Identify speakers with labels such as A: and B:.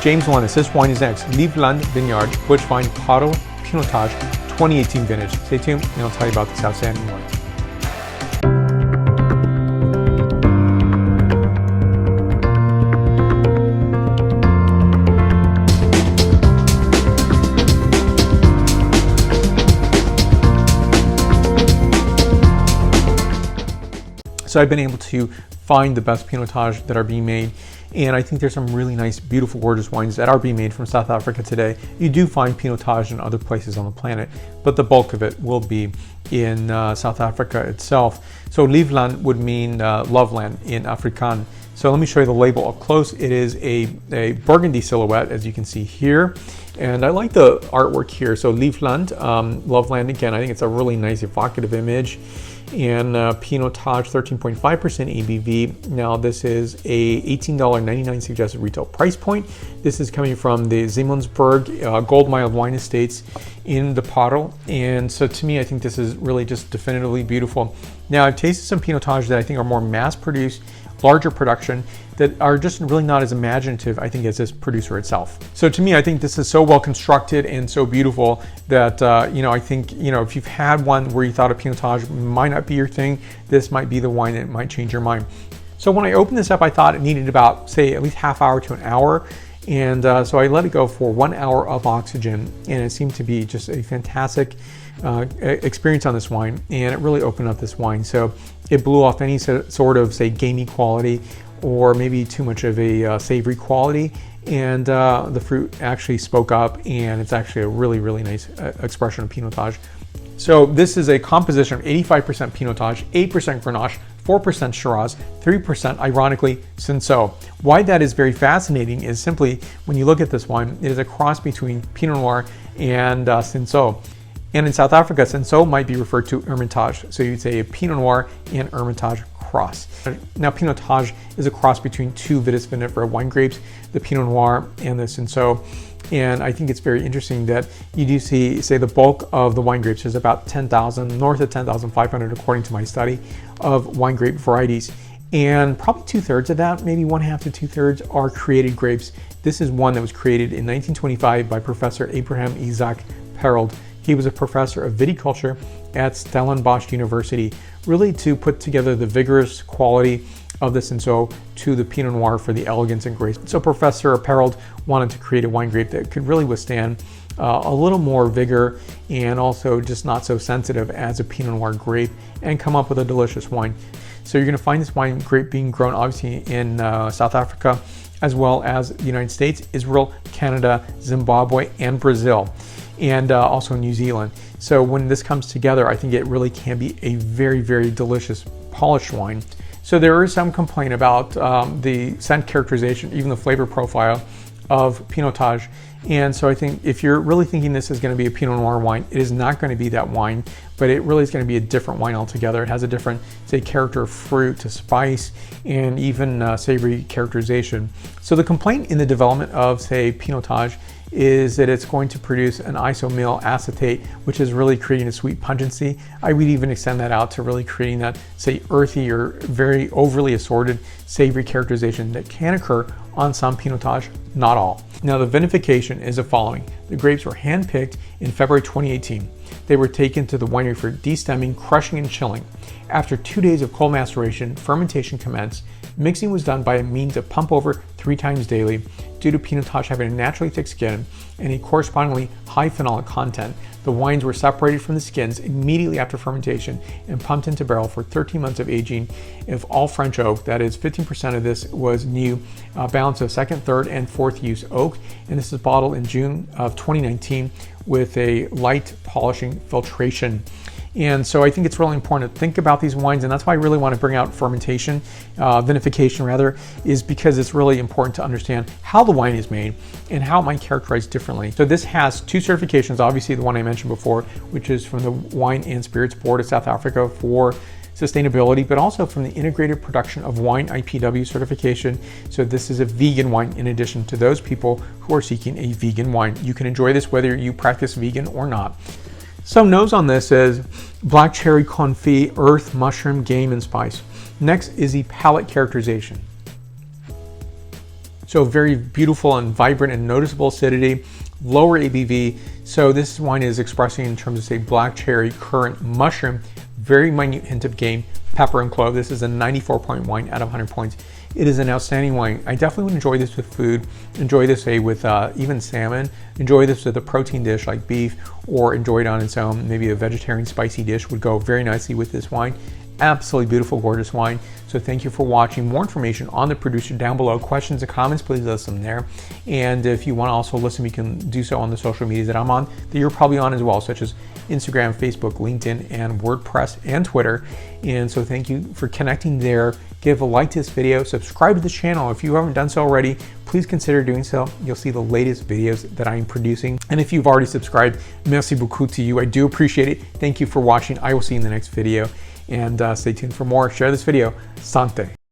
A: James Lennis. This wine is next. Lievland Vineyard Bushvine Paarl Pinotage 2018 vintage. Stay tuned and I'll tell you about this outstanding wine. So I've been able to find the best Pinotage that are being made, and I think there's some really nice, beautiful, gorgeous wines that are being made from South Africa today. You do find Pinotage in other places on the planet, but the bulk of it will be in South Africa itself. So Lievland would mean loveland in Afrikaans. So let me show you the label up close. It is a burgundy silhouette, as you can see here. And I like the artwork here. So Lievland, loveland again, I think it's a really nice evocative image. And Pinotage 13.5% ABV. Now this is a $18.99 suggested retail price point. This is coming from the Zimmelsberg Gold Mile Wine Estates in the Paarl. And so to me, I think this is really just definitively beautiful. Now I've tasted some Pinotage that I think are more mass produced, larger production, that are just really not as imaginative, I think, as this producer itself. So to me, I think this is so well constructed and so beautiful that, I think, if you've had one where you thought a Pinotage might not be your thing, this might be the wine that might change your mind. So when I opened this up, I thought it needed about, say, at least half hour to an hour. And so I let it go for 1 hour of oxygen, and it seemed to be just a fantastic experience on this wine, and it really opened up this wine. So it blew off any sort of, say, gamey quality or maybe too much of a savory quality, and the fruit actually spoke up, and it's actually a really, really nice expression of Pinotage. So this is a composition of 85% Pinotage, 8% Grenache, 4% Shiraz, 3% ironically Cinsault. Why that is very fascinating is simply when you look at this wine, it is a cross between Pinot Noir and Cinsault. And in South Africa, Cinsault might be referred to Hermitage. So you'd say a Pinot Noir and Hermitage cross. Now Pinotage is a cross between two Vitis vinifera wine grapes, the Pinot Noir and the Cinsault. And I think it's very interesting that you do see, say, the bulk of the wine grapes is about 10,000, north of 10,500 according to my study, of wine grape varieties. And probably 2/3 of that, maybe 1/2 to 2/3, are created grapes. This is one that was created in 1925 by Professor Abraham Isaac Perald. He was a professor of viticulture at Stellenbosch University, really to put together the vigorous quality of the Cinsault to the Pinot Noir for the elegance and grace. So Professor Perald wanted to create a wine grape that could really withstand a little more vigor and also just not so sensitive as a Pinot Noir grape, and come up with a delicious wine. So you're going to find this wine grape being grown obviously in South Africa, as well as the United States, Israel, Canada, Zimbabwe, and Brazil, and also New Zealand. So when this comes together, I think it really can be a very, very delicious polished wine. So there is some complaint about the scent characterization, even the flavor profile of Pinotage. And so I think if you're really thinking this is going to be a Pinot Noir wine, it is not going to be that wine, but it really is going to be a different wine altogether. It has a different, say, character of fruit to spice and even savory characterization. So the complaint in the development of, say, Pinotage is that it's going to produce an isomyl acetate, which is really creating a sweet pungency. I would even extend that out to really creating that, say, earthy or very overly assorted savory characterization that can occur on some Pinotage, not all. Now the vinification is the following. The grapes were hand-picked in February 2018. They were taken to the winery for destemming, crushing, and chilling. After 2 days of cold maceration, fermentation commenced. Mixing was done by a means of pump over 3 times daily. Due to Pinotage having a naturally thick skin and a correspondingly high phenolic content, the wines were separated from the skins immediately after fermentation and pumped into barrel for 13 months of aging. If all French oak, that is 15% of this was new, balance of second, third, and fourth use oak. And this is bottled in June of 2019 with a light polishing filtration. And so I think it's really important to think about these wines, and that's why I really want to bring out fermentation, vinification rather, is because it's really important to understand how the wine is made and how it might characterize differently. So this has 2 certifications, obviously the one I mentioned before, which is from the Wine and Spirits Board of South Africa for sustainability, but also from the Integrated Production of Wine IPW certification. So this is a vegan wine in addition to those people who are seeking a vegan wine. You can enjoy this whether you practice vegan or not. Some notes on this is black cherry, confit, earth, mushroom, game, and spice. Next is the palate characterization. So very beautiful and vibrant and noticeable acidity, lower ABV. So this wine is expressing in terms of, say, black cherry, currant, mushroom, very minute hint of game, pepper and clove. This is a 94-point wine out of 100 points. It is an outstanding wine. I definitely would enjoy this with food, enjoy this, say, with even salmon, enjoy this with a protein dish like beef, or enjoy it on its own. Maybe a vegetarian spicy dish would go very nicely with this wine. Absolutely beautiful, gorgeous wine. So thank you for watching. More information on the producer down below. Questions and comments, please list them there. And if you want to also listen, you can do so on the social medias that I'm on, that you're probably on as well, such as Instagram, Facebook, LinkedIn, and WordPress, and Twitter. And so thank you for connecting there. Give a like to this video, subscribe to the channel. If you haven't done so already, please consider doing so. You'll see the latest videos that I'm producing. And if you've already subscribed, merci beaucoup to you. I do appreciate it. Thank you for watching. I will see you in the next video. And stay tuned for more. Share this video. Santé.